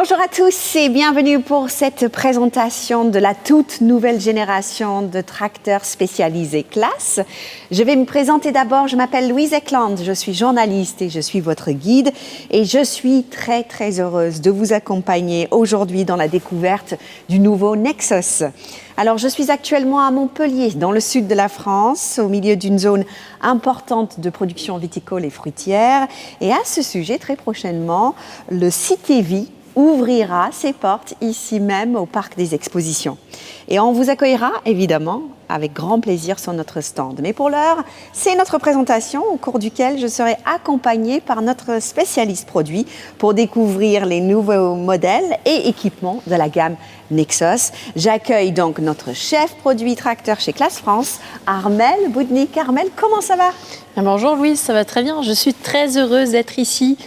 Bonjour à tous et bienvenue pour cette présentation de la toute nouvelle génération de tracteurs spécialisés Claas. Je vais me présenter d'abord, je m'appelle Louise Ekland, je suis journaliste et je suis votre guide et je suis très heureuse de vous accompagner aujourd'hui dans la découverte du nouveau Nexos. Alors, je suis actuellement à Montpellier, dans le sud de la France, au milieu d'une zone importante de production viticole et fruitière. Et à ce sujet, très prochainement, le Cité-Vie ouvrira ses portes ici même au Parc des Expositions. Et on vous accueillera évidemment avec grand plaisir sur notre stand. Mais pour l'heure, c'est notre présentation au cours duquel je serai accompagnée par notre spécialiste produit pour découvrir les nouveaux modèles et équipements de la gamme Nexos. J'accueille donc notre chef produit tracteur chez Claas France, Armelle Boudnik. Armelle, comment ça va ? Bonjour Louise, ça va très bien. Je suis très heureuse d'être ici,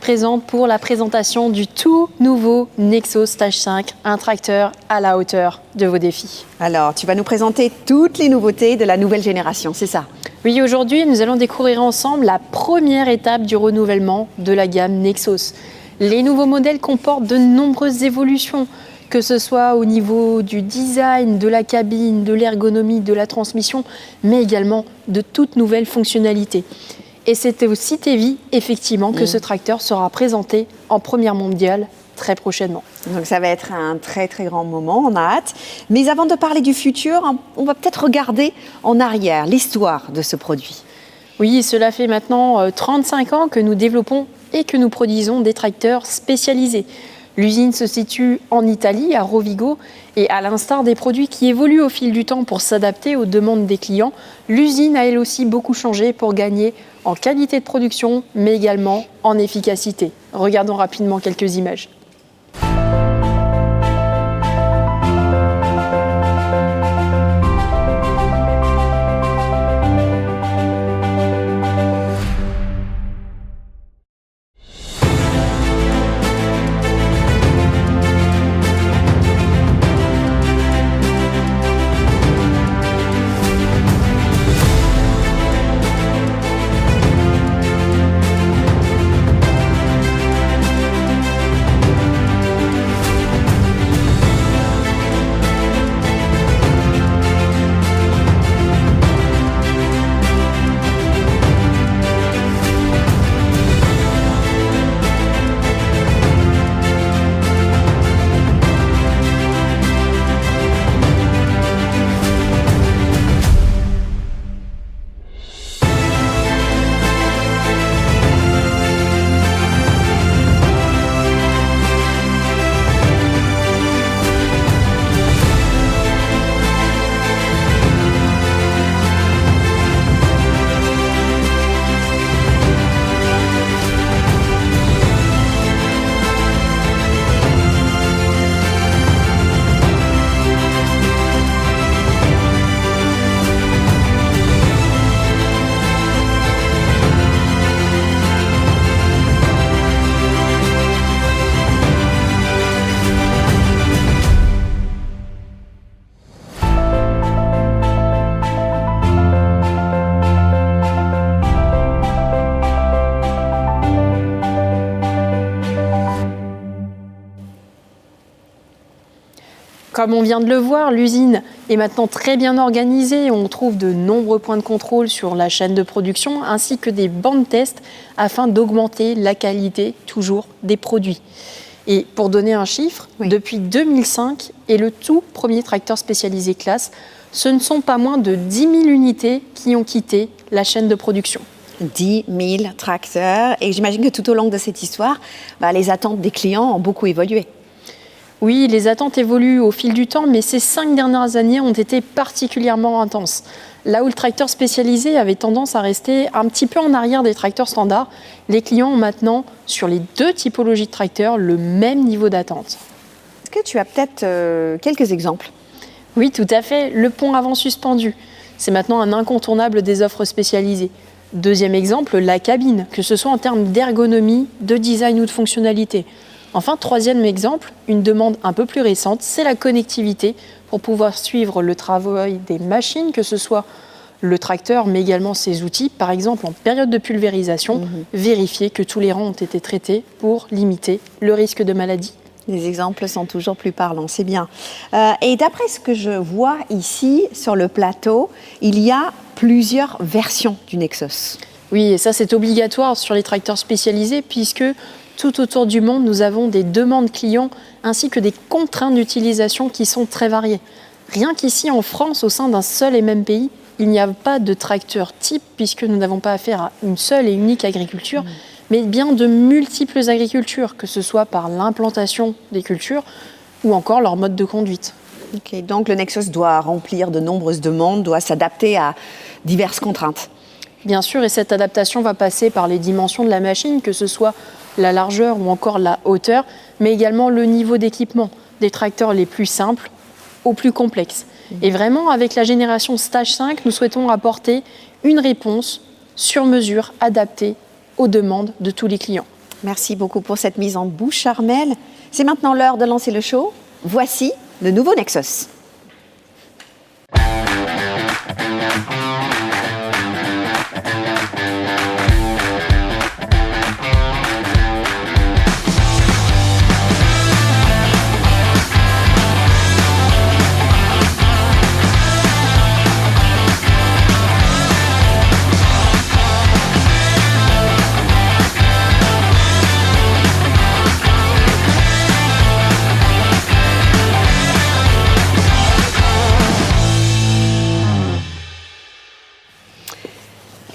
présente pour la présentation du tout nouveau Nexos Stage 5, un tracteur à la hauteur de vos défis. Alors, tu vas nous présenter toutes les nouveautés de la nouvelle génération, c'est ça ? Oui, aujourd'hui, nous allons découvrir ensemble la première étape du renouvellement de la gamme Nexos. Les nouveaux modèles comportent de nombreuses évolutions, que ce soit au niveau du design, de la cabine, de l'ergonomie, de la transmission, mais également de toutes nouvelles fonctionnalités. Et c'est au Cité-Vie, effectivement, que ce tracteur sera présenté en première mondiale très prochainement. Donc ça va être un très grand moment, on a hâte. Mais avant de parler du futur, on va peut-être regarder en arrière l'histoire de ce produit. Oui, cela fait maintenant 35 ans que nous développons et que nous produisons des tracteurs spécialisés. L'usine se situe en Italie, à Rovigo, et à l'instar des produits qui évoluent au fil du temps pour s'adapter aux demandes des clients, l'usine a elle aussi beaucoup changé pour gagner en qualité de production, mais également en efficacité. Regardons rapidement quelques images. Comme on vient de le voir, l'usine est maintenant très bien organisée. On trouve de nombreux points de contrôle sur la chaîne de production ainsi que des bancs de test afin d'augmenter la qualité toujours des produits. Et pour donner un chiffre, depuis 2005 et le tout premier tracteur spécialisé Claas, ce ne sont pas moins de 10 000 unités qui ont quitté la chaîne de production. 10 000 tracteurs. Et j'imagine que tout au long de cette histoire, les attentes des clients ont beaucoup évolué. Oui, les attentes évoluent au fil du temps, mais ces 5 dernières années ont été particulièrement intenses. Là où le tracteur spécialisé avait tendance à rester un petit peu en arrière des tracteurs standards, les clients ont maintenant, sur les 2 typologies de tracteurs, le même niveau d'attente. Est-ce que tu as peut-être quelques exemples ? Oui, tout à fait. Le pont avant suspendu, c'est maintenant un incontournable des offres spécialisées. Deuxième exemple, la cabine, que ce soit en termes d'ergonomie, de design ou de fonctionnalité. Enfin, troisième exemple, une demande un peu plus récente, c'est la connectivité pour pouvoir suivre le travail des machines, que ce soit le tracteur, mais également ses outils. Par exemple, en période de pulvérisation, vérifier que tous les rangs ont été traités pour limiter le risque de maladie. Les exemples sont toujours plus parlants, c'est bien. Et d'après ce que je vois ici sur le plateau, il y a plusieurs versions du Nexos. Oui, et ça c'est obligatoire sur les tracteurs spécialisés puisque tout autour du monde, nous avons des demandes clients ainsi que des contraintes d'utilisation qui sont très variées. Rien qu'ici en France, au sein d'un seul et même pays, il n'y a pas de tracteur type puisque nous n'avons pas affaire à une seule et unique agriculture, mais bien de multiples agricultures, que ce soit par l'implantation des cultures ou encore leur mode de conduite. Okay, donc le Nexos doit remplir de nombreuses demandes, doit s'adapter à diverses contraintes. Bien sûr, et cette adaptation va passer par les dimensions de la machine, que ce soit la largeur ou encore la hauteur, mais également le niveau d'équipement, des tracteurs les plus simples aux plus complexes. Et vraiment, avec la génération Stage 5, nous souhaitons apporter une réponse sur mesure, adaptée aux demandes de tous les clients. Merci beaucoup pour cette mise en bouche, Armelle. C'est maintenant l'heure de lancer le show. Voici le nouveau Nexos.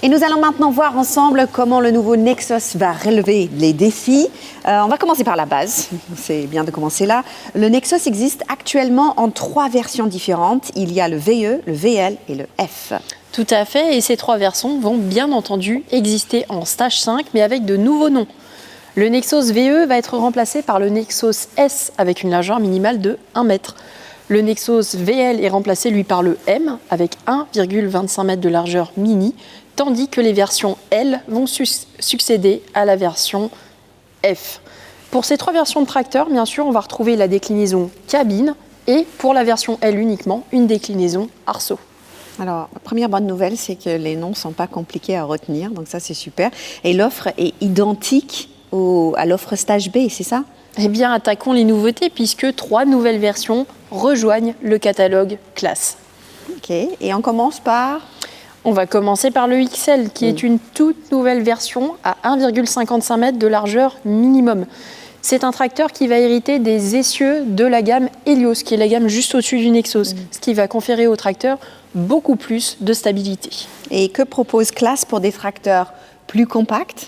Et nous allons maintenant voir ensemble comment le nouveau Nexos va relever les défis. On va commencer par la base, c'est bien de commencer là. Le Nexos existe actuellement en 3 versions différentes. Il y a le VE, le VL et le F. Tout à fait, et ces 3 versions vont bien entendu exister en Stage 5, mais avec de nouveaux noms. Le Nexos VE va être remplacé par le Nexos S avec une largeur minimale de 1 mètre. Le Nexos VL est remplacé lui par le M avec 1,25 m de largeur mini, tandis que les versions L vont succéder à la version F. Pour ces 3 versions de tracteurs, bien sûr, on va retrouver la déclinaison cabine et pour la version L uniquement, une déclinaison arceau. Alors, la première bonne nouvelle, c'est que les noms ne sont pas compliqués à retenir, donc ça c'est super. Et l'offre est identique à l'offre Stage B, c'est ça ? Eh bien, attaquons les nouveautés puisque 3 nouvelles versions rejoignent le catalogue classe. Ok, et on commence par... On va commencer par le XL, qui est une toute nouvelle version à 1,55 m de largeur minimum. C'est un tracteur qui va hériter des essieux de la gamme Helios, qui est la gamme juste au-dessus du Nexos, ce qui va conférer au tracteur beaucoup plus de stabilité. Et que propose Classe pour des tracteurs plus compacts ?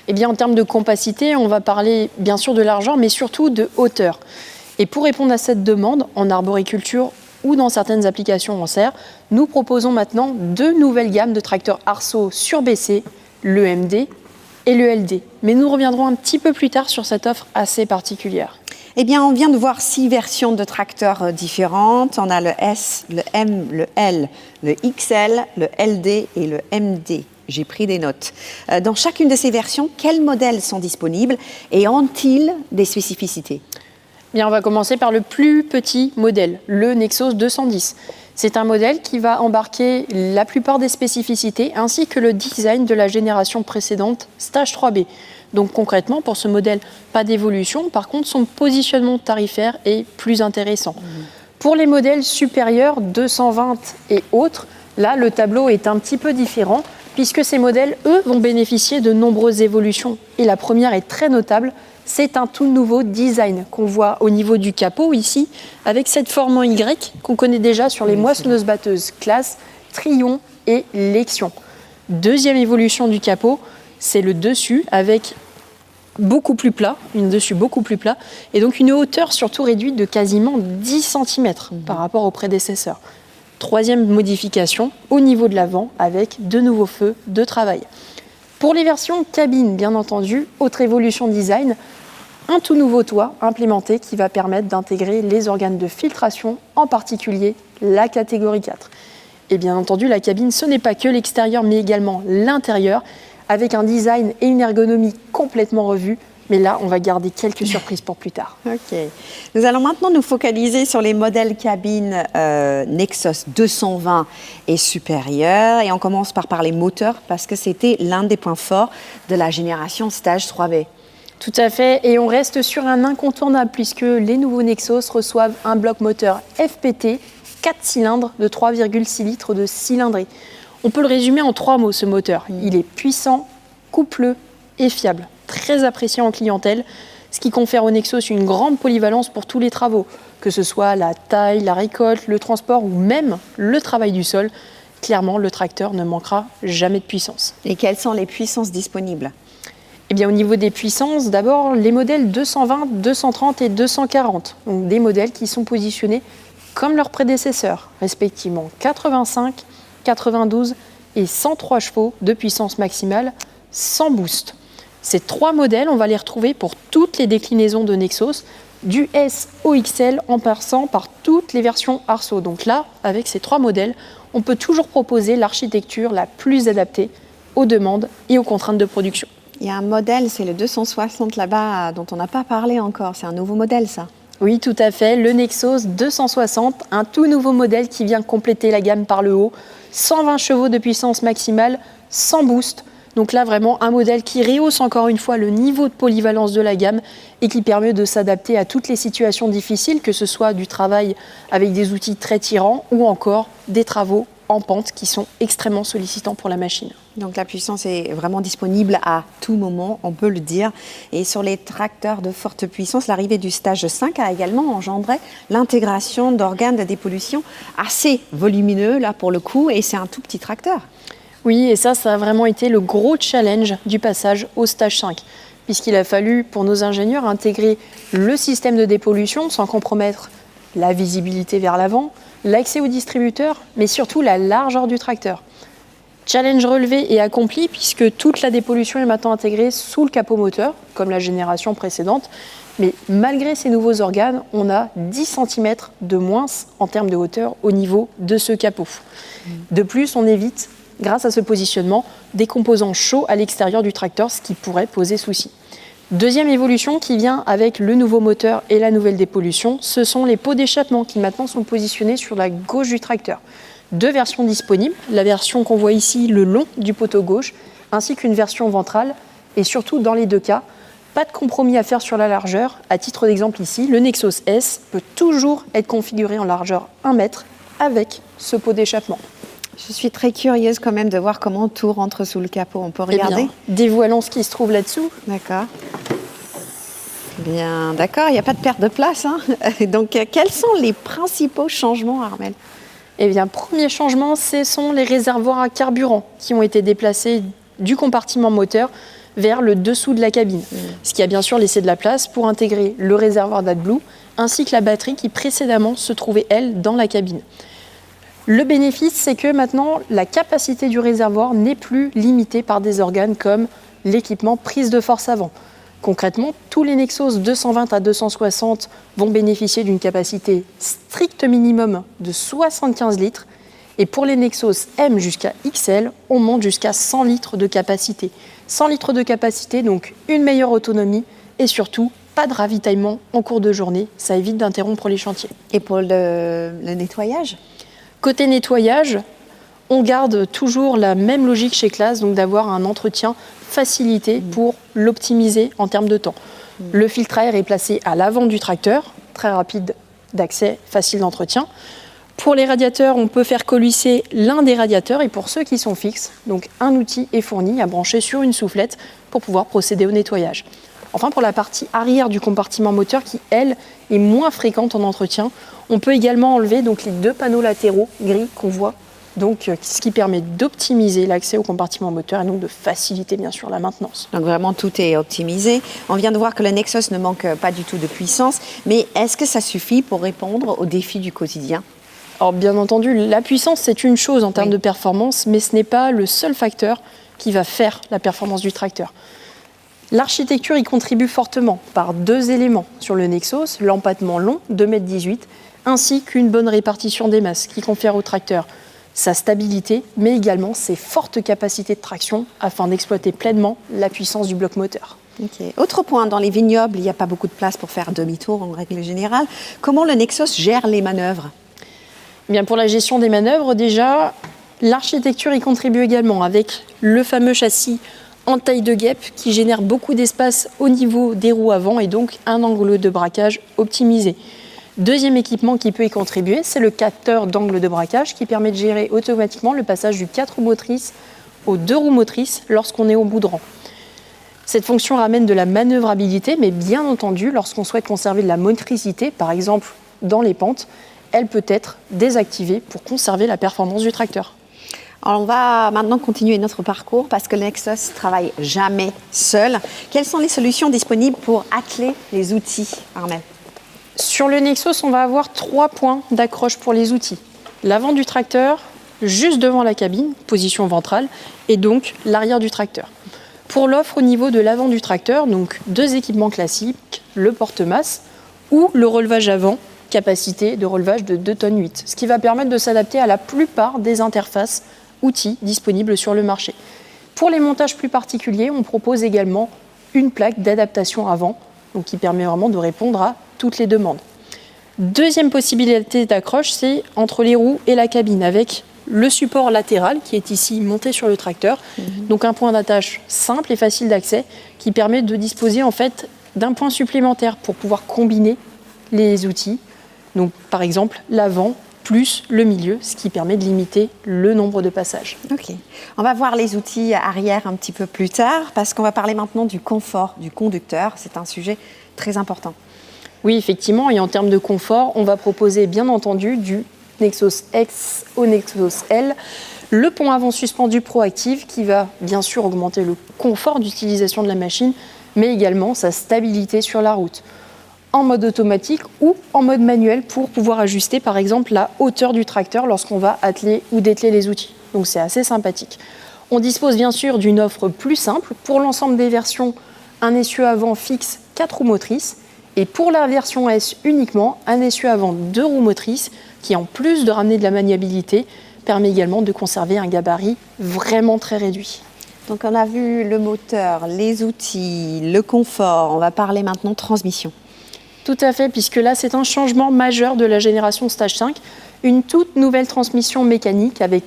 Eh bien, en termes de compacité, on va parler bien sûr de largeur, mais surtout de hauteur. Et pour répondre à cette demande, en arboriculture ou dans certaines applications en serre, nous proposons maintenant 2 nouvelles gammes de tracteurs arceaux surbaissés, le MD et le LD. Mais nous reviendrons un petit peu plus tard sur cette offre assez particulière. Eh bien, on vient de voir 6 versions de tracteurs différentes. On a le S, le M, le L, le XL, le LD et le MD. J'ai pris des notes. Dans chacune de ces versions, quels modèles sont disponibles et ont-ils des spécificités ? Bien, on va commencer par le plus petit modèle, le Nexos 210. C'est un modèle qui va embarquer la plupart des spécificités ainsi que le design de la génération précédente, Stage 3B. Donc concrètement, pour ce modèle, pas d'évolution. Par contre, son positionnement tarifaire est plus intéressant. Pour les modèles supérieurs, 220 et autres, là, le tableau est un petit peu différent puisque ces modèles, eux, vont bénéficier de nombreuses évolutions. Et la première est très notable. C'est un tout nouveau design qu'on voit au niveau du capot ici, avec cette forme en Y qu'on connaît déjà sur les moissonneuses-batteuses Classe, Trion et Lexion. Deuxième évolution du capot, c'est le dessus avec beaucoup plus plat, une dessus beaucoup plus plat, et donc une hauteur surtout réduite de quasiment 10 cm par rapport au prédécesseur. Troisième modification, au niveau de l'avant, avec de nouveaux feux de travail. Pour les versions cabine, bien entendu, autre évolution design, un tout nouveau toit implémenté qui va permettre d'intégrer les organes de filtration, en particulier la catégorie 4. Et bien entendu, la cabine, ce n'est pas que l'extérieur, mais également l'intérieur, avec un design et une ergonomie complètement revus. Mais là, on va garder quelques surprises pour plus tard. Ok. Nous allons maintenant nous focaliser sur les modèles cabines Nexos 220 et supérieurs. Et on commence par parler moteur, parce que c'était l'un des points forts de la génération Stage 3B. Tout à fait, et on reste sur un incontournable puisque les nouveaux Nexos reçoivent un bloc moteur FPT 4 cylindres de 3,6 litres de cylindrée. On peut le résumer en 3 mots, ce moteur. Il est puissant, coupleux et fiable. Très apprécié en clientèle, ce qui confère au Nexos une grande polyvalence pour tous les travaux, que ce soit la taille, la récolte, le transport ou même le travail du sol. Clairement, le tracteur ne manquera jamais de puissance. Et quelles sont les puissances disponibles ? Eh bien, au niveau des puissances, d'abord les modèles 220, 230 et 240. Donc des modèles qui sont positionnés comme leurs prédécesseurs, respectivement 85, 92 et 103 chevaux de puissance maximale sans boost. Ces 3 modèles, on va les retrouver pour toutes les déclinaisons de Nexos, du S au XL en passant par toutes les versions Arceau. Donc là, avec ces 3 modèles, on peut toujours proposer l'architecture la plus adaptée aux demandes et aux contraintes de production. Il y a un modèle, c'est le 260 là-bas, dont on n'a pas parlé encore. C'est un nouveau modèle, ça ? Oui, tout à fait. Le Nexos 260, un tout nouveau modèle qui vient compléter la gamme par le haut. 120 chevaux de puissance maximale, sans boost. Donc là, vraiment, un modèle qui rehausse encore une fois le niveau de polyvalence de la gamme et qui permet de s'adapter à toutes les situations difficiles, que ce soit du travail avec des outils très tirants ou encore des travaux en pente qui sont extrêmement sollicitants pour la machine. Donc la puissance est vraiment disponible à tout moment, on peut le dire. Et sur les tracteurs de forte puissance, l'arrivée du stage 5 a également engendré l'intégration d'organes de dépollution assez volumineux, là pour le coup, et c'est un tout petit tracteur. Oui, et ça a vraiment été le gros challenge du passage au stage 5, puisqu'il a fallu, pour nos ingénieurs, intégrer le système de dépollution sans compromettre la visibilité vers l'avant, l'accès au distributeur, mais surtout la largeur du tracteur. Challenge relevé et accompli, puisque toute la dépollution est maintenant intégrée sous le capot moteur, comme la génération précédente. Mais malgré ces nouveaux organes, on a 10 cm de moins en termes de hauteur au niveau de ce capot. De plus, on évite, grâce à ce positionnement, des composants chauds à l'extérieur du tracteur, ce qui pourrait poser souci. Deuxième évolution qui vient avec le nouveau moteur et la nouvelle dépollution, ce sont les pots d'échappement qui maintenant sont positionnés sur la gauche du tracteur. 2 versions disponibles, la version qu'on voit ici, le long du poteau gauche, ainsi qu'une version ventrale. Et surtout, dans les 2 cas, pas de compromis à faire sur la largeur. À titre d'exemple ici, le Nexos S peut toujours être configuré en largeur 1 mètre avec ce pot d'échappement. Je suis très curieuse quand même de voir comment tout rentre sous le capot. On peut regarder ? Dévoilons ce qui se trouve là-dessous. D'accord. Bien, d'accord, il n'y a pas de perte de place. Hein. Donc, quels sont les principaux changements, Armelle ? Eh bien, premier changement, ce sont les réservoirs à carburant qui ont été déplacés du compartiment moteur vers le dessous de la cabine. Ce qui a bien sûr laissé de la place pour intégrer le réservoir d'AdBlue ainsi que la batterie qui précédemment se trouvait, elle, dans la cabine. Le bénéfice, c'est que maintenant, la capacité du réservoir n'est plus limitée par des organes comme l'équipement prise de force avant. Concrètement, tous les Nexos 220 à 260 vont bénéficier d'une capacité strict minimum de 75 litres. Et pour les Nexos M jusqu'à XL, on monte jusqu'à 100 litres de capacité. 100 litres de capacité, donc une meilleure autonomie et surtout pas de ravitaillement en cours de journée. Ça évite d'interrompre les chantiers. Et pour le nettoyage ? Côté nettoyage, on garde toujours la même logique chez Claas, donc d'avoir un entretien facilité pour l'optimiser en termes de temps. Le filtre à air est placé à l'avant du tracteur, très rapide d'accès, facile d'entretien. Pour les radiateurs, on peut faire coulisser l'un des radiateurs et pour ceux qui sont fixes, donc un outil est fourni à brancher sur une soufflette pour pouvoir procéder au nettoyage. Enfin, pour la partie arrière du compartiment moteur qui, elle, est moins fréquente en entretien, on peut également enlever donc, les 2 panneaux latéraux gris qu'on voit, donc, ce qui permet d'optimiser l'accès au compartiment moteur et donc de faciliter bien sûr la maintenance. Donc vraiment tout est optimisé. On vient de voir que le Nexos ne manque pas du tout de puissance, mais est-ce que ça suffit pour répondre aux défis du quotidien ? Alors bien entendu, la puissance c'est une chose en termes de performance, mais ce n'est pas le seul facteur qui va faire la performance du tracteur. L'architecture y contribue fortement par 2 éléments sur le Nexos, l'empattement long, 2,18 m, ainsi qu'une bonne répartition des masses qui confère au tracteur sa stabilité, mais également ses fortes capacités de traction afin d'exploiter pleinement la puissance du bloc moteur. Okay. Autre point, dans les vignobles, il n'y a pas beaucoup de place pour faire demi-tour en règle générale. Comment le Nexos gère les manœuvres ? Bien, pour la gestion des manœuvres, déjà, l'architecture y contribue également avec le fameux châssis en taille de guêpe qui génère beaucoup d'espace au niveau des roues avant et donc un angle de braquage optimisé. Deuxième équipement qui peut y contribuer, c'est le capteur d'angle de braquage qui permet de gérer automatiquement le passage du 4 roues motrices aux 2 roues motrices lorsqu'on est au bout de rang. Cette fonction ramène de la manœuvrabilité, mais bien entendu, lorsqu'on souhaite conserver de la motricité, par exemple dans les pentes, elle peut être désactivée pour conserver la performance du tracteur. Alors on va maintenant continuer notre parcours parce que le Nexos ne travaille jamais seul. Quelles sont les solutions disponibles pour atteler les outils, Armelle? Sur le Nexos, on va avoir 3 points d'accroche pour les outils. L'avant du tracteur, juste devant la cabine, position ventrale, et donc l'arrière du tracteur. Pour l'offre au niveau de l'avant du tracteur, donc 2 équipements classiques, le porte-masse ou le relevage avant, capacité de relevage de 2,8 tonnes, ce qui va permettre de s'adapter à la plupart des interfaces outils disponibles sur le marché. Pour les montages plus particuliers, on propose également une plaque d'adaptation avant, donc qui permet vraiment de répondre à toutes les demandes. Deuxième possibilité d'accroche, c'est entre les roues et la cabine, avec le support latéral qui est ici monté sur le tracteur, donc un point d'attache simple et facile d'accès qui permet de disposer en fait d'un point supplémentaire pour pouvoir combiner les outils. Donc par exemple l'avant plus le milieu, ce qui permet de limiter le nombre de passages. Ok. On va voir les outils arrière un petit peu plus tard parce qu'on va parler maintenant du confort du conducteur. C'est un sujet très important. Oui, effectivement, et en termes de confort, on va proposer bien entendu du Nexos X au Nexos L, le pont avant suspendu proactif qui va bien sûr augmenter le confort d'utilisation de la machine, mais également sa stabilité sur la route, en mode automatique ou en mode manuel pour pouvoir ajuster par exemple la hauteur du tracteur lorsqu'on va atteler ou dételer les outils. Donc c'est assez sympathique. On dispose bien sûr d'une offre plus simple pour l'ensemble des versions, un essieu avant fixe 4 roues motrices et pour la version S uniquement un essieu avant 2 roues motrices qui en plus de ramener de la maniabilité permet également de conserver un gabarit vraiment très réduit. Donc on a vu le moteur, les outils, le confort, on va parler maintenant transmission. Tout à fait, puisque là, c'est un changement majeur de la génération Stage 5, une toute nouvelle transmission mécanique avec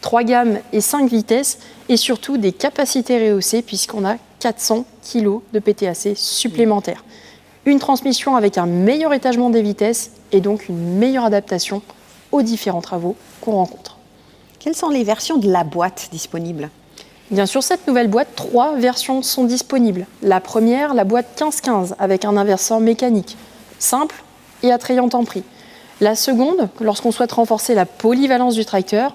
3 gammes et 5 vitesses et surtout des capacités rehaussées puisqu'on a 400 kg de PTAC supplémentaires. Une transmission avec un meilleur étagement des vitesses et donc une meilleure adaptation aux différents travaux qu'on rencontre. Quelles sont les versions de la boîte disponibles ? Bien sûr, cette nouvelle boîte, 3 versions sont disponibles. La première, la boîte 1515, avec un inverseur mécanique, simple et attrayant en prix. La seconde, lorsqu'on souhaite renforcer la polyvalence du tracteur,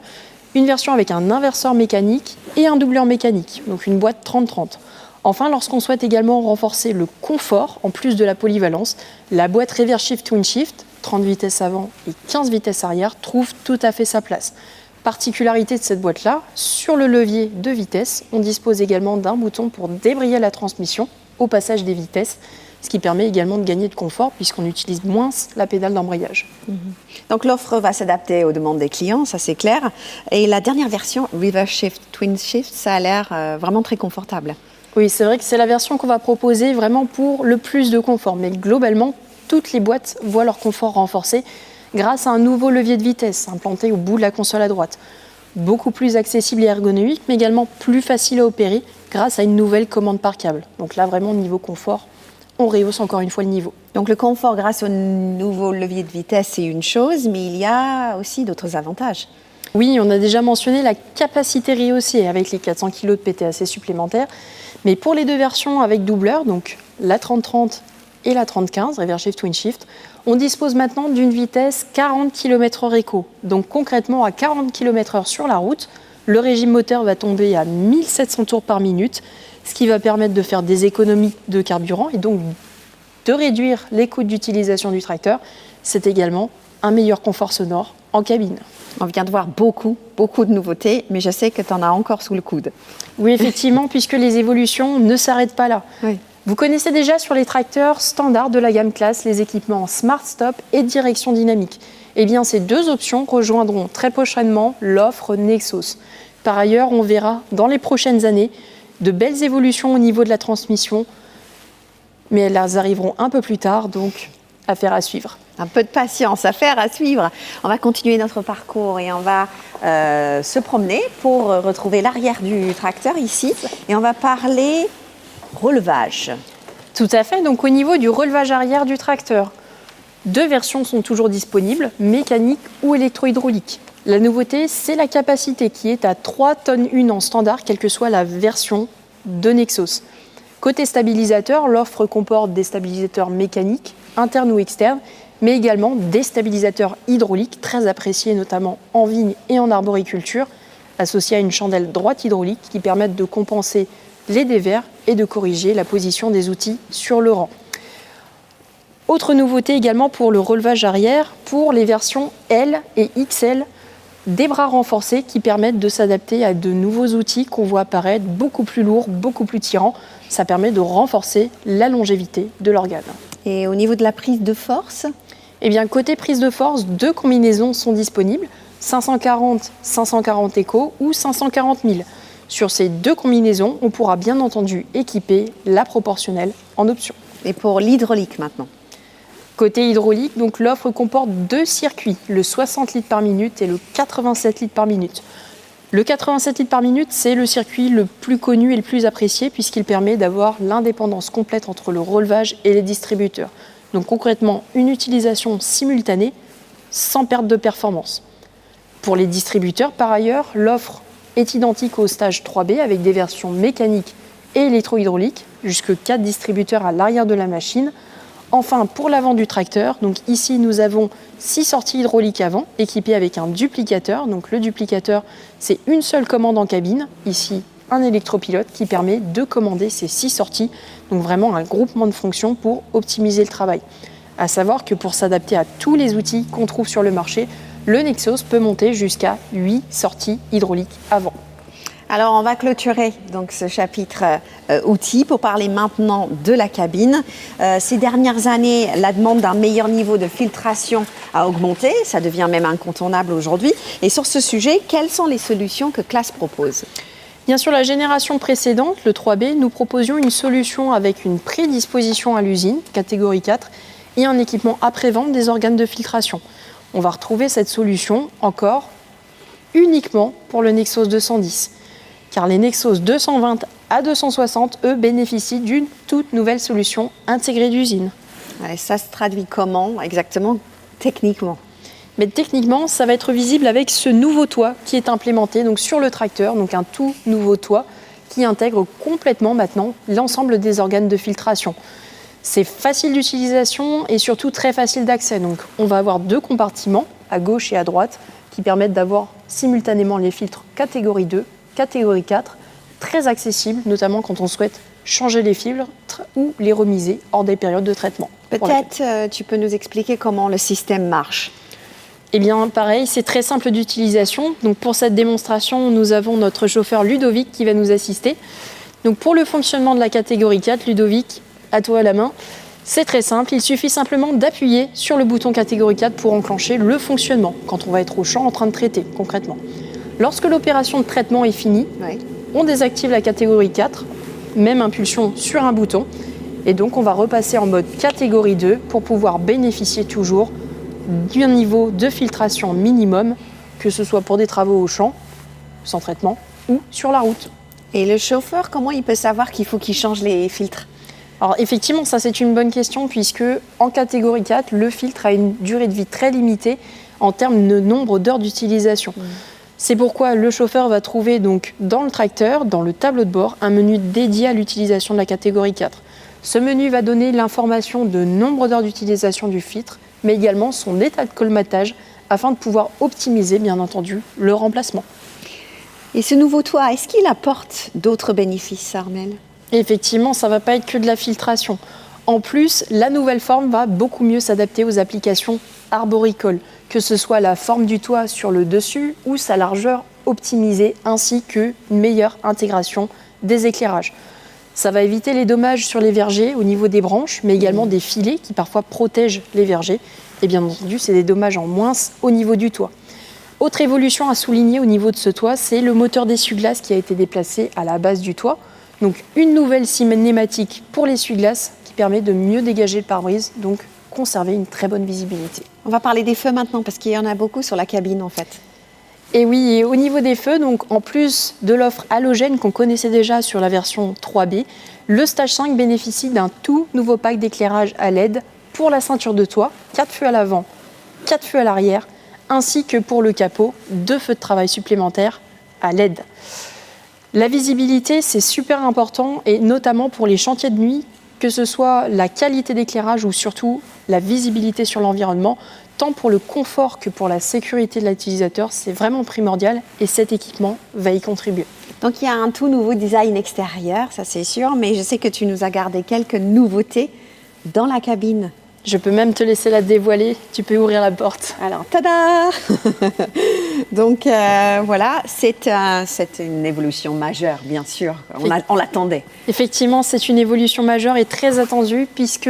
une version avec un inverseur mécanique et un doubleur mécanique, donc une boîte 30-30. Enfin, lorsqu'on souhaite également renforcer le confort, en plus de la polyvalence, la boîte Reverse Shift Twin Shift, 30 vitesses avant et 15 vitesses arrière, trouve tout à fait sa place. Particularité de cette boîte-là, sur le levier de vitesse, on dispose également d'un bouton pour débrayer la transmission au passage des vitesses, ce qui permet également de gagner de confort puisqu'on utilise moins la pédale d'embrayage. Donc l'offre va s'adapter aux demandes des clients, ça c'est clair. Et la dernière version, Reverse Shift Twin Shift, ça a l'air vraiment très confortable. Oui, c'est vrai que c'est la version qu'on va proposer vraiment pour le plus de confort, mais globalement, toutes les boîtes voient leur confort renforcé grâce à un nouveau levier de vitesse implanté au bout de la console à droite. Beaucoup plus accessible et ergonomique, mais également plus facile à opérer grâce à une nouvelle commande par câble. Donc là, vraiment, niveau confort, on rehausse encore une fois le niveau. Donc le confort grâce au nouveau levier de vitesse, c'est une chose, mais il y a aussi d'autres avantages. Oui, on a déjà mentionné la capacité rehaussée avec les 400 kg de PTAC supplémentaires, mais pour les 2 versions avec doubleur, donc la 30-30 et la 30-15, Reverse Shift Twin Shift, on dispose maintenant d'une vitesse 40 km/h éco. Donc concrètement, à 40 km/h sur la route, le régime moteur va tomber à 1700 tours par minute, ce qui va permettre de faire des économies de carburant et donc de réduire les coûts d'utilisation du tracteur. C'est également un meilleur confort sonore en cabine. On vient de voir beaucoup de nouveautés, mais je sais que tu en as encore sous le coude. Oui, effectivement, puisque les évolutions ne s'arrêtent pas là. Oui. Vous connaissez déjà sur les tracteurs standards de la gamme Class les équipements Smart Stop et direction dynamique. Eh bien, ces 2 options rejoindront très prochainement l'offre Nexos. Par ailleurs, on verra dans les prochaines années de belles évolutions au niveau de la transmission, mais elles arriveront un peu plus tard, donc affaire à suivre. Un peu de patience à faire, à suivre. On va continuer notre parcours et on va se promener pour retrouver l'arrière du tracteur ici. Et on va parler relevage. Tout à fait. Donc au niveau du relevage arrière du tracteur, 2 versions sont toujours disponibles, mécanique ou électro-hydraulique. La nouveauté, c'est la capacité qui est à 3 tonnes 1 en standard, quelle que soit la version de Nexos. Côté stabilisateur, l'offre comporte des stabilisateurs mécaniques, internes ou externes, mais également des stabilisateurs hydrauliques, très appréciés notamment en vigne et en arboriculture, associés à une chandelle droite hydraulique qui permettent de compenser les dévers et de corriger la position des outils sur le rang. Autre nouveauté également pour le relevage arrière, pour les versions L et XL, des bras renforcés qui permettent de s'adapter à de nouveaux outils qu'on voit apparaître beaucoup plus lourds, beaucoup plus tirants. Ça permet de renforcer la longévité de l'organe. Et au niveau de la prise de force? Eh bien, côté prise de force, 2 combinaisons sont disponibles, 540, 540 Eco ou 540 000. Sur ces 2 combinaisons, on pourra bien entendu équiper la proportionnelle en option. Et pour l'hydraulique maintenant? Côté hydraulique, donc l'offre comporte 2 circuits, le 60 litres par minute et le 87 litres par minute. Le 87 litres par minute, c'est le circuit le plus connu et le plus apprécié puisqu'il permet d'avoir l'indépendance complète entre le relevage et les distributeurs. Donc concrètement, une utilisation simultanée sans perte de performance. Pour les distributeurs, par ailleurs, l'offre est identique au stage 3B avec des versions mécaniques et électro-hydrauliques, jusque 4 distributeurs à l'arrière de la machine. Enfin, pour l'avant du tracteur, donc ici nous avons 6 sorties hydrauliques avant, équipées avec un duplicateur. Donc le duplicateur, c'est une seule commande en cabine. Ici, un électropilote qui permet de commander ces 6 sorties. Donc vraiment un groupement de fonctions pour optimiser le travail. À savoir que pour s'adapter à tous les outils qu'on trouve sur le marché, le Nexos peut monter jusqu'à 8 sorties hydrauliques avant. Alors, on va clôturer donc ce chapitre outils pour parler maintenant de la cabine. Ces dernières années, la demande d'un meilleur niveau de filtration a augmenté. Ça devient même incontournable aujourd'hui. Et sur ce sujet, quelles sont les solutions que Claas propose? Bien sûr, la génération précédente, le 3B, nous proposions une solution avec une prédisposition à l'usine, catégorie 4, et un équipement après-vente des organes de filtration. On va retrouver cette solution encore uniquement pour le Nexos 210. Car les Nexos 220 à 260, eux, bénéficient d'une toute nouvelle solution intégrée d'usine. Et ça se traduit comment exactement, techniquement? Mais techniquement, ça va être visible avec ce nouveau toit qui est implémenté donc, sur le tracteur, donc un tout nouveau toit qui intègre complètement maintenant l'ensemble des organes de filtration. C'est facile d'utilisation et surtout très facile d'accès. Donc on va avoir 2 compartiments, à gauche et à droite, qui permettent d'avoir simultanément les filtres catégorie 2, catégorie 4, très accessible, notamment quand on souhaite changer les filtres ou les remiser hors des périodes de traitement. Peut-être tu peux nous expliquer comment le système marche? Eh bien, pareil, c'est très simple d'utilisation. Donc, pour cette démonstration, nous avons notre chauffeur Ludovic qui va nous assister. Donc, pour le fonctionnement de la catégorie 4, Ludovic, à toi à la main. C'est très simple, il suffit simplement d'appuyer sur le bouton catégorie 4 pour enclencher le fonctionnement, quand on va être au champ en train de traiter, concrètement. Lorsque l'opération de traitement est finie, on désactive la catégorie 4, même impulsion sur un bouton, et donc on va repasser en mode catégorie 2 pour pouvoir bénéficier toujours d'un niveau de filtration minimum, que ce soit pour des travaux au champ, sans traitement, ou sur la route. Et le chauffeur, comment il peut savoir qu'il faut qu'il change les filtres? Alors effectivement, ça c'est une bonne question puisque en catégorie 4, le filtre a une durée de vie très limitée en termes de nombre d'heures d'utilisation. C'est pourquoi le chauffeur va trouver donc dans le tracteur, dans le tableau de bord, un menu dédié à l'utilisation de la catégorie 4. Ce menu va donner l'information de nombre d'heures d'utilisation du filtre, mais également son état de colmatage afin de pouvoir optimiser bien entendu le remplacement. Et ce nouveau toit, est-ce qu'il apporte d'autres bénéfices, Armelle? Effectivement, ça ne va pas être que de la filtration. En plus, la nouvelle forme va beaucoup mieux s'adapter aux applications arboricoles, que ce soit la forme du toit sur le dessus ou sa largeur optimisée, ainsi qu'une meilleure intégration des éclairages. Ça va éviter les dommages sur les vergers au niveau des branches, mais également des filets qui parfois protègent les vergers. Et bien entendu, c'est des dommages en moins au niveau du toit. Autre évolution à souligner au niveau de ce toit, c'est le moteur d'essuie-glace qui a été déplacé à la base du toit. Donc une nouvelle cinématique pour l'essuie-glace qui permet de mieux dégager le pare-brise, donc conserver une très bonne visibilité. On va parler des feux maintenant parce qu'il y en a beaucoup sur la cabine en fait. Et oui, et au niveau des feux, donc en plus de l'offre halogène qu'on connaissait déjà sur la version 3B, le Stage 5 bénéficie d'un tout nouveau pack d'éclairage à LED pour la ceinture de toit, 4 feux à l'avant, 4 feux à l'arrière, ainsi que pour le capot, 2 feux de travail supplémentaires à LED. La visibilité, c'est super important, et notamment pour les chantiers de nuit, que ce soit la qualité d'éclairage ou surtout la visibilité sur l'environnement, tant pour le confort que pour la sécurité de l'utilisateur, c'est vraiment primordial et cet équipement va y contribuer. Donc il y a un tout nouveau design extérieur, ça c'est sûr, mais je sais que tu nous as gardé quelques nouveautés dans la cabine. Je peux même te laisser la dévoiler, tu peux ouvrir la porte. Alors, tada. Donc voilà, c'est une évolution majeure, bien sûr, on l'attendait. Effectivement, c'est une évolution majeure et très attendue puisque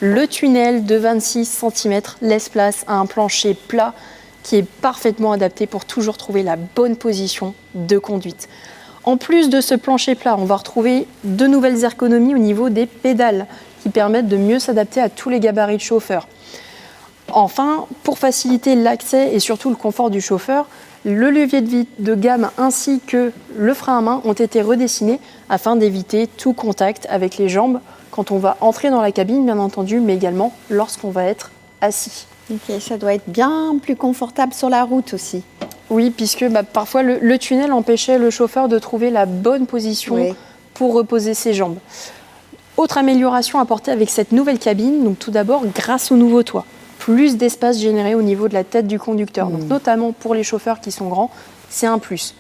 le tunnel de 26 cm laisse place à un plancher plat qui est parfaitement adapté pour toujours trouver la bonne position de conduite. En plus de ce plancher plat, on va retrouver de nouvelles ergonomies au niveau des pédales qui permettent de mieux s'adapter à tous les gabarits de chauffeur. Enfin, pour faciliter l'accès et surtout le confort du chauffeur, le levier de gamme ainsi que le frein à main ont été redessinés afin d'éviter tout contact avec les jambes quand on va entrer dans la cabine, bien entendu, mais également lorsqu'on va être assis. Ok, ça doit être bien plus confortable sur la route aussi. Oui, puisque parfois le tunnel empêchait le chauffeur de trouver la bonne position pour reposer ses jambes. Autre amélioration apportée avec cette nouvelle cabine, donc tout d'abord grâce au nouveau toit. Plus d'espace généré au niveau de la tête du conducteur, donc notamment pour les chauffeurs qui sont grands, c'est un plus.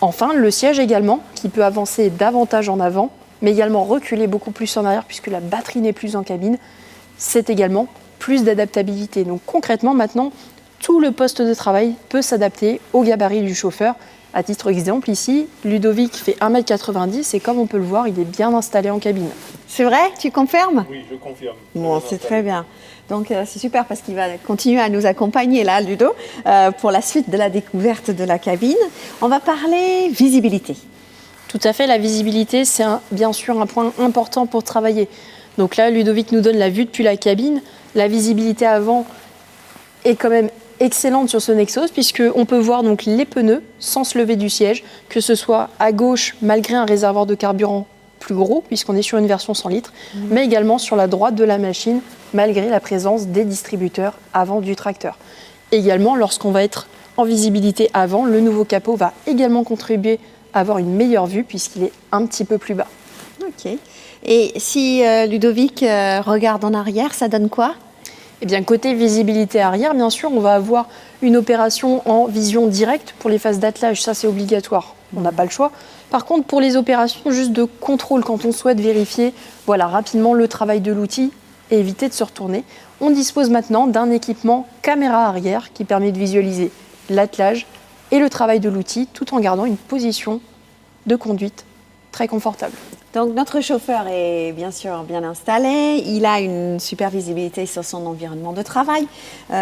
Enfin, le siège également, qui peut avancer davantage en avant, mais également reculer beaucoup plus en arrière puisque la batterie n'est plus en cabine, c'est également plus d'adaptabilité. Donc concrètement, maintenant, tout le poste de travail peut s'adapter au gabarit du chauffeur. À titre d'exemple, ici, Ludovic fait 1,90 m et comme on peut le voir, il est bien installé en cabine. C'est vrai? Tu confirmes? Oui, je confirme. Bon, c'est très bien. Donc c'est super parce qu'il va continuer à nous accompagner là, Ludo, pour la suite de la découverte de la cabine. On va parler visibilité. Tout à fait, la visibilité, c'est bien sûr un point important pour travailler. Donc là, Ludovic nous donne la vue depuis la cabine. La visibilité avant est quand même excellente sur ce Nexos puisqu'on peut voir donc les pneus sans se lever du siège, que ce soit à gauche malgré un réservoir de carburant plus gros puisqu'on est sur une version 100 litres, mais également sur la droite de la machine malgré la présence des distributeurs avant du tracteur. Également, lorsqu'on va être en visibilité avant, le nouveau capot va également contribuer à avoir une meilleure vue puisqu'il est un petit peu plus bas. Ok. Et si Ludovic regarde en arrière, ça donne quoi ? Eh bien, côté visibilité arrière, bien sûr, on va avoir une opération en vision directe pour les phases d'attelage. Ça, c'est obligatoire. On n'a pas le choix. Par contre, pour les opérations juste de contrôle, quand on souhaite vérifier rapidement le travail de l'outil et éviter de se retourner, on dispose maintenant d'un équipement caméra arrière qui permet de visualiser l'attelage et le travail de l'outil tout en gardant une position de conduite très confortable. Donc notre chauffeur est bien sûr bien installé, il a une super visibilité sur son environnement de travail.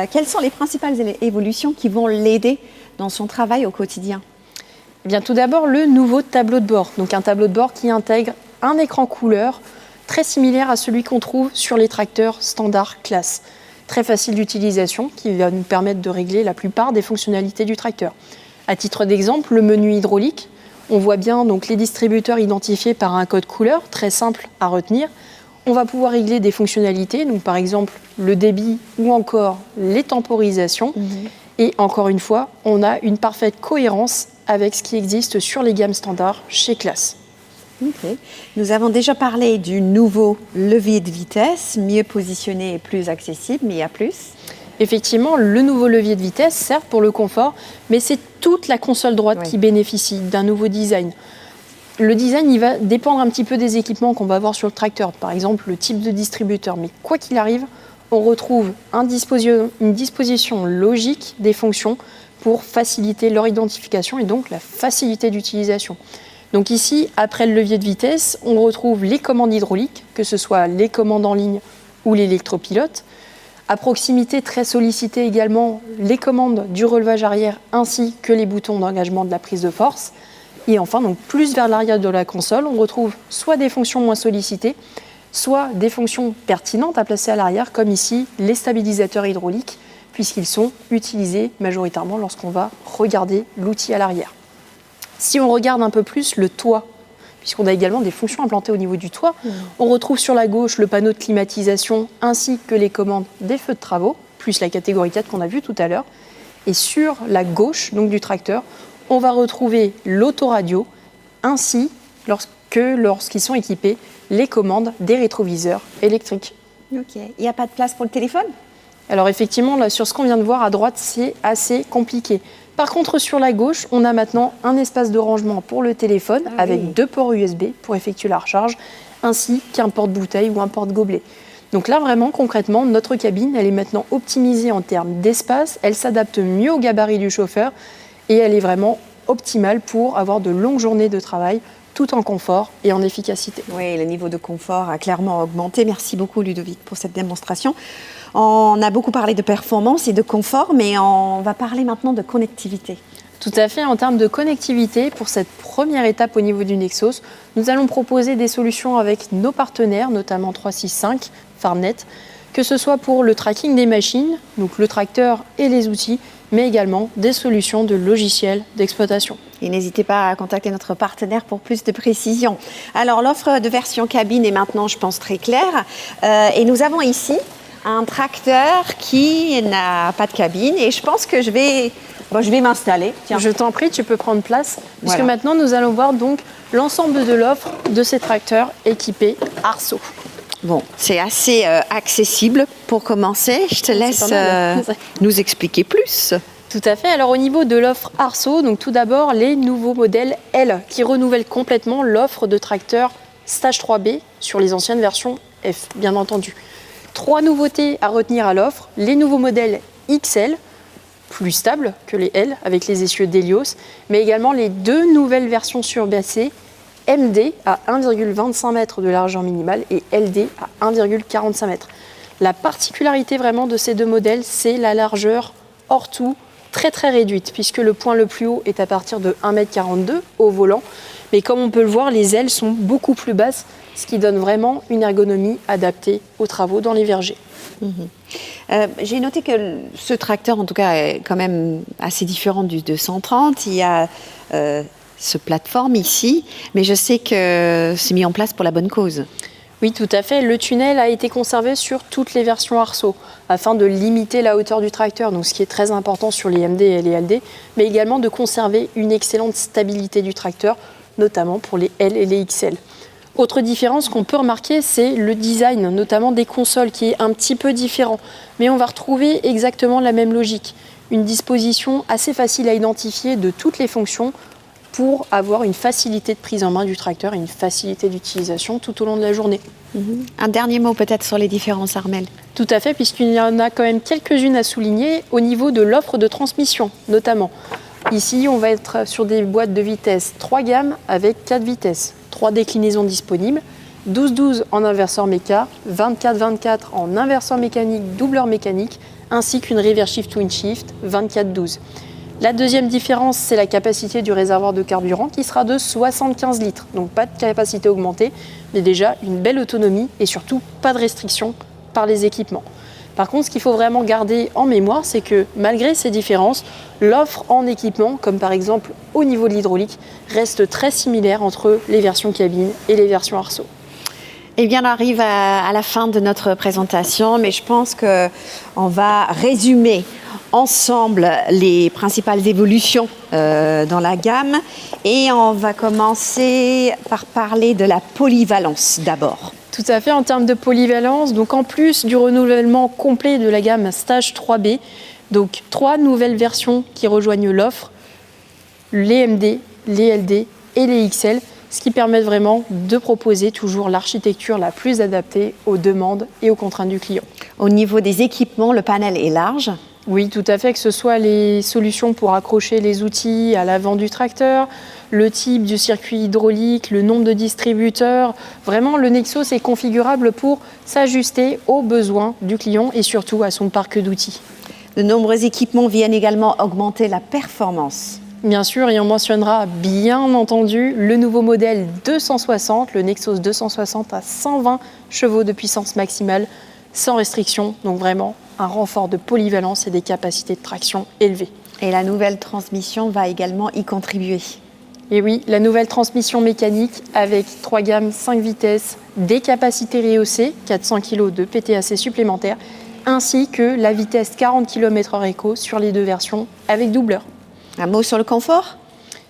Quelles sont les principales évolutions qui vont l'aider dans son travail au quotidien ? Eh bien, tout d'abord, le nouveau tableau de bord. Donc un tableau de bord qui intègre un écran couleur très similaire à celui qu'on trouve sur les tracteurs standard classe. Très facile d'utilisation qui va nous permettre de régler la plupart des fonctionnalités du tracteur. À titre d'exemple, le menu hydraulique. On voit bien donc les distributeurs identifiés par un code couleur, très simple à retenir. On va pouvoir régler des fonctionnalités, donc par exemple le débit ou encore les temporisations. Et encore une fois, on a une parfaite cohérence avec ce qui existe sur les gammes standards chez Classe. Okay. Nous avons déjà parlé du nouveau levier de vitesse, mieux positionné et plus accessible, mais il y a plus. Effectivement, le nouveau levier de vitesse, certes pour le confort, mais c'est toute la console droite qui bénéficie d'un nouveau design. Le design, il va dépendre un petit peu des équipements qu'on va avoir sur le tracteur, par exemple le type de distributeur. Mais quoi qu'il arrive, on retrouve une disposition logique des fonctions pour faciliter leur identification et donc la facilité d'utilisation. Donc ici, après le levier de vitesse, on retrouve les commandes hydrauliques, que ce soit les commandes en ligne ou l'électropilote. À proximité, très sollicité également, les commandes du relevage arrière ainsi que les boutons d'engagement de la prise de force. Et enfin, donc plus vers l'arrière de la console, on retrouve soit des fonctions moins sollicitées, soit des fonctions pertinentes à placer à l'arrière, comme ici les stabilisateurs hydrauliques, puisqu'ils sont utilisés majoritairement lorsqu'on va regarder l'outil à l'arrière. Si on regarde un peu plus le toit, puisqu'on a également des fonctions implantées au niveau du toit, on retrouve sur la gauche le panneau de climatisation ainsi que les commandes des feux de travaux, plus la catégorie 4 qu'on a vue tout à l'heure. Et sur la gauche donc du tracteur, on va retrouver l'autoradio ainsi que lorsqu'ils sont équipés les commandes des rétroviseurs électriques. Ok. Il n'y a pas de place pour le téléphone ? Alors effectivement, là, sur ce qu'on vient de voir à droite, c'est assez compliqué. Par contre, sur la gauche, on a maintenant un espace de rangement pour le téléphone avec 2 ports USB pour effectuer la recharge, ainsi qu'un porte-bouteille ou un porte-gobelet. Donc là, vraiment, concrètement, notre cabine, elle est maintenant optimisée en termes d'espace, elle s'adapte mieux au gabarit du chauffeur et elle est vraiment optimale pour avoir de longues journées de travail tout en confort et en efficacité. Oui, le niveau de confort a clairement augmenté. Merci beaucoup Ludovic pour cette démonstration. On a beaucoup parlé de performance et de confort, mais on va parler maintenant de connectivité. Tout à fait, en termes de connectivité, pour cette première étape au niveau du Nexos, nous allons proposer des solutions avec nos partenaires, notamment 365, Farmnet, que ce soit pour le tracking des machines, donc le tracteur et les outils, mais également des solutions de logiciels d'exploitation. Et n'hésitez pas à contacter notre partenaire pour plus de précision. Alors, l'offre de version cabine est maintenant, je pense, très claire. Et nous avons ici un tracteur qui n'a pas de cabine. Et je pense que je vais m'installer. Tiens. Je t'en prie, tu peux prendre place. Puisque Voilà. maintenant, nous allons voir donc l'ensemble de l'offre de ces tracteurs équipés Arceau. Bon, c'est assez accessible pour commencer. Je te laisse nous expliquer plus. Tout à fait. Alors au niveau de l'offre Arceau, donc tout d'abord les nouveaux modèles L qui renouvellent complètement l'offre de tracteurs Stage 3B sur les anciennes versions F, bien entendu. 3 nouveautés à retenir à l'offre. Les nouveaux modèles XL, plus stables que les L avec les essieux d'Helios, mais également les 2 nouvelles versions surbaissées MD à 1,25 m de largeur minimale et LD à 1,45 m. La particularité vraiment de ces 2 modèles, c'est la largeur hors tout très réduite, puisque le point le plus haut est à partir de 1,42 m au volant. Mais comme on peut le voir, les ailes sont beaucoup plus basses, ce qui donne vraiment une ergonomie adaptée aux travaux dans les vergers. J'ai noté que ce tracteur, en tout cas, est quand même assez différent du 230. Il y a ce plateforme ici, mais je sais que c'est mis en place pour la bonne cause. Oui, tout à fait. Le tunnel a été conservé sur toutes les versions Arceau afin de limiter la hauteur du tracteur, donc ce qui est très important sur les MD et les LD, mais également de conserver une excellente stabilité du tracteur, notamment pour les L et les XL. Autre différence qu'on peut remarquer, c'est le design, notamment des consoles, qui est un petit peu différent. Mais on va retrouver exactement la même logique. Une disposition assez facile à identifier de toutes les fonctions pour avoir une facilité de prise en main du tracteur et une facilité d'utilisation tout au long de la journée. Un dernier mot peut-être sur les différences, Armelle. Tout à fait, puisqu'il y en a quand même quelques-unes à souligner au niveau de l'offre de transmission, notamment. Ici, on va être sur des boîtes de vitesse 3 gammes avec 4 vitesses, 3 déclinaisons disponibles, 12-12 en inverseur méca, 24-24 en inverseur mécanique, doubleur mécanique, ainsi qu'une reverse shift twin shift 24-12. La deuxième différence, c'est la capacité du réservoir de carburant qui sera de 75 litres. Donc pas de capacité augmentée, mais déjà une belle autonomie et surtout pas de restriction par les équipements. Par contre, ce qu'il faut vraiment garder en mémoire, c'est que malgré ces différences, l'offre en équipement, comme par exemple au niveau de l'hydraulique, reste très similaire entre les versions cabine et les versions Arceau. Eh bien, on arrive à la fin de notre présentation, mais je pense qu'on va résumer ensemble les principales évolutions dans la gamme et on va commencer par parler de la polyvalence d'abord. Tout à fait, en termes de polyvalence, donc en plus du renouvellement complet de la gamme Stage 3B, donc 3 nouvelles versions qui rejoignent l'offre, les MD, les LD et les XL, ce qui permet vraiment de proposer toujours l'architecture la plus adaptée aux demandes et aux contraintes du client. Au niveau des équipements, le panel est large. Oui, tout à fait, que ce soit les solutions pour accrocher les outils à l'avant du tracteur, le type du circuit hydraulique, le nombre de distributeurs. Vraiment, le Nexos est configurable pour s'ajuster aux besoins du client et surtout à son parc d'outils. De nombreux équipements viennent également augmenter la performance. Bien sûr, et on mentionnera bien entendu le nouveau modèle 260, le Nexos 260 à 120 chevaux de puissance maximale, sans restriction, donc vraiment un renfort de polyvalence et des capacités de traction élevées. Et la nouvelle transmission va également y contribuer. Et oui, la nouvelle transmission mécanique avec 3 gammes 5 vitesses, des capacités rehaussées, 400 kg de PTAC supplémentaires, ainsi que la vitesse 40 km/h éco sur les 2 versions avec doubleur. Un mot sur le confort ?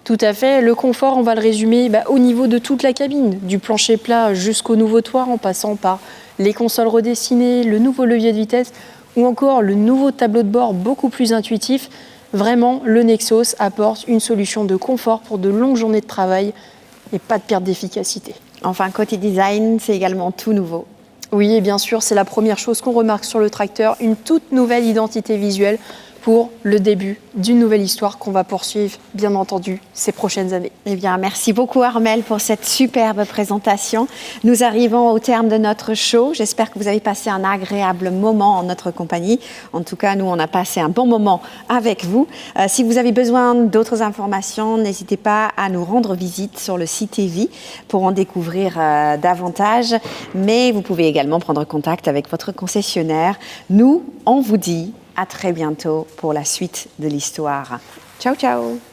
Tout à fait. Le confort, on va le résumer au niveau de toute la cabine, du plancher plat jusqu'au nouveau toit, en passant par les consoles redessinées, le nouveau levier de vitesse ou encore le nouveau tableau de bord beaucoup plus intuitif. Vraiment, le Nexos apporte une solution de confort pour de longues journées de travail et pas de perte d'efficacité. Enfin, côté design, c'est également tout nouveau. Oui, et bien sûr, c'est la première chose qu'on remarque sur le tracteur, une toute nouvelle identité visuelle pour le début d'une nouvelle histoire qu'on va poursuivre, bien entendu, ces prochaines années. Eh bien, merci beaucoup Armelle pour cette superbe présentation. Nous arrivons au terme de notre show. J'espère que vous avez passé un agréable moment en notre compagnie. En tout cas, nous, on a passé un bon moment avec vous. Si vous avez besoin d'autres informations, n'hésitez pas à nous rendre visite sur le site EVI pour en découvrir davantage. Mais vous pouvez également prendre contact avec votre concessionnaire. Nous, on vous dit à très bientôt pour la suite de l'histoire. Ciao, ciao!